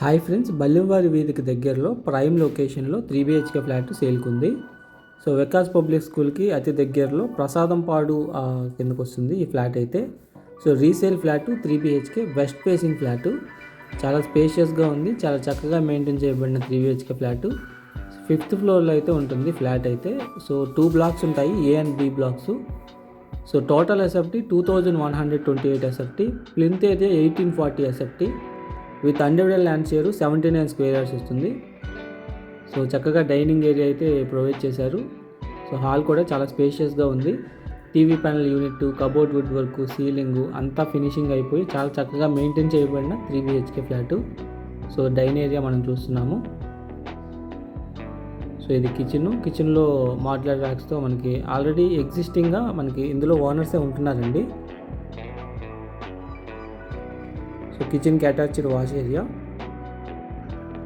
Hi friends, బల్లింవారి వీధికి దగ్గరలో prime లొకేషన్లో 3BHK ఫ్లాట్ సేల్కుంది. సో వికాస్ పబ్లిక్ స్కూల్కి అతి దగ్గరలో ప్రసాదంపాడు కిందకు వస్తుంది ఈ ఫ్లాట్ అయితే. So resale flat 3BHK west facing flat. చాలా స్పేషియస్గా ఉంది, చాలా చక్కగా మెయింటైన్ చేయబడిన 3BHK ఫ్లాటు. 5th ఫ్లోర్లో అయితే ఉంటుంది ఫ్లాట్ అయితే. సో 2 బ్లాక్స్ ఉంటాయి, A and B blocks. So total SFT 2128 SFT, plinth అయితే 1840 ఎస్ఎఫ్టీ విత్ అండర్వేల్ ల్యాండ్ షేర్ 79 స్క్వేర్ యార్డ్స్ వస్తుంది. సో చక్కగా డైనింగ్ ఏరియా అయితే ప్రొవైడ్ చేశారు. సో హాల్ కూడా చాలా స్పేషియస్గా ఉంది. TV panel unit, cupboard wood work, ceiling అంతా ఫినిషింగ్ అయిపోయి చాలా చక్కగా మెయింటైన్ చేయబడిన 3BHK flat. So dining area మనం చూస్తున్నాము. సో ఇది కిచెన్లో మాడ్యులర్ ర్యాక్స్తో మనకి ఆల్రెడీ ఎగ్జిస్టింగ్గా మనకి ఇందులో ఓనర్సే ఉంటున్నారండి. సో కిచెన్కి అటాచ్డ్ వాష్ ఏరియా.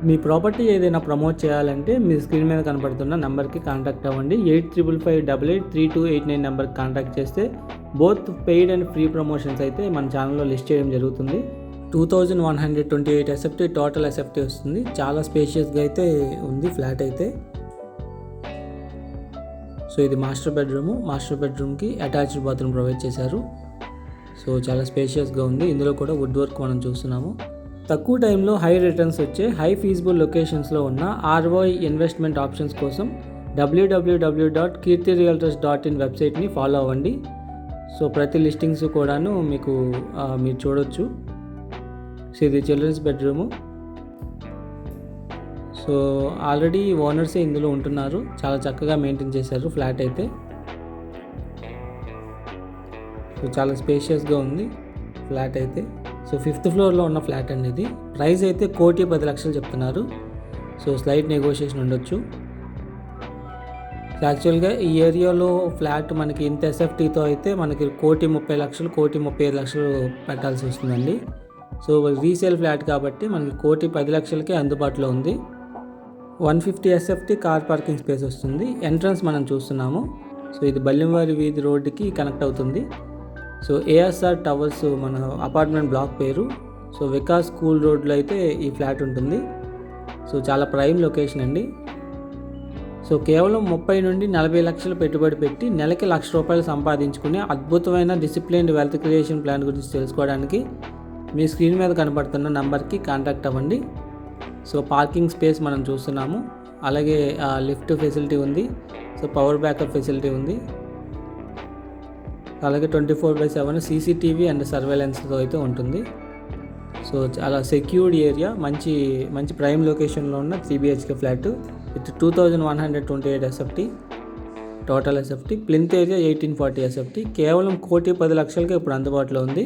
మీ ప్రాపర్టీ ఏదైనా ప్రమోట్ చేయాలంటే మీ స్క్రీన్ మీద కనపడుతున్న నెంబర్కి కాంటాక్ట్ అవ్వండి. 8555883289 నెంబర్కి కాంటాక్ట్ చేస్తే both paid and free promotions అయితే మన ఛానల్లో లిస్ట్ చేయడం జరుగుతుంది. 2128 ఎస్ఎఫ్టీ టోటల్ ఎస్ఎఫ్టీ వస్తుంది. చాలా స్పేషియస్గా అయితే ఉంది ఫ్లాట్ అయితే. సో ఇది మాస్టర్ బెడ్రూమ్కి అటాచ్డ్ బాత్రూమ్ ప్రొవైడ్ చేశారు. సో చాలా స్పేషియస్గా ఉంది. ఇందులో కూడా వుడ్ వర్క్ మనం చూస్తున్నాము. తక్కువ టైంలో హై రిటర్న్స్ వచ్చే హై ఫీజిబుల్ లొకేషన్స్లో ఉన్న ROI ఇన్వెస్ట్మెంట్ ఆప్షన్స్ కోసం www.kirtirealtors.in వెబ్సైట్ని ఫాలో అవ్వండి. సో ప్రతి లిస్టింగ్స్ కూడాను మీరు చూడొచ్చు. సో ఇది చిల్డ్రన్స్ బెడ్రూము. సో ఆల్రెడీ ఓనర్సే ఇందులో ఉంటున్నారు. చాలా చక్కగా మెయింటైన్ చేశారు ఫ్లాట్ అయితే. సో చాలా స్పేషియస్గా ఉంది ఫ్లాట్ అయితే. సో 5th ఫ్లోర్లో ఉన్న ఫ్లాట్ అనేది ప్రైస్ అయితే 1,10,00,000 చెప్తున్నారు. సో స్లైట్ నెగోషియేషన్ ఉండొచ్చు. యాక్చువల్గా ఈ ఏరియాలో ఫ్లాట్ మనకి ఇంత ఎస్ఎఫ్టీతో అయితే మనకి 1,30,00,000 1,35,00,000 పెట్టాల్సి వస్తుందండి. సో రీసేల్ ఫ్లాట్ కాబట్టి మనకి 1,10,00,000కే అందుబాటులో ఉంది. 150 ఎస్ఎఫ్టీ కార్ పార్కింగ్ స్పేస్ వస్తుంది. ఎంట్రన్స్ మనం చూస్తున్నాము. సో ఇది బల్లింవారి వీధి రోడ్డుకి కనెక్ట్ అవుతుంది. సో ASR టవర్స్ మన అపార్ట్మెంట్ బ్లాక్ పేరు. సో వికాస్ స్కూల్ రోడ్లో అయితే ఈ ఫ్లాట్ ఉంటుంది. సో చాలా ప్రైమ్ లొకేషన్ అండి. సో కేవలం 30 నుండి 40 లక్షలు పెట్టుబడి పెట్టి నెలకి ₹1,00,000 సంపాదించుకునే అద్భుతమైన డిసిప్లిన్డ్ వెల్త్ క్రియేషన్ ప్లాన్ గురించి తెలుసుకోవడానికి మీ స్క్రీన్ మీద కనపడుతున్న నెంబర్కి కాంటాక్ట్ అవ్వండి. సో పార్కింగ్ స్పేస్ మనం చూస్తున్నాము. అలాగే లిఫ్ట్ ఫెసిలిటీ ఉంది. సో పవర్ బ్యాకప్ ఫెసిలిటీ ఉంది. అలాగే 24/7 CCTV అండ్ సర్వేలెన్స్తో అయితే ఉంటుంది. సో చాలా సెక్యూర్డ్ ఏరియా, మంచి ప్రైమ్ లొకేషన్లో ఉన్న 3BHK flat with 2128 SFT total SFT, plinth area 1840 SFT. కేవలం 1,10,00,000కే ఇప్పుడు అందుబాటులో ఉంది.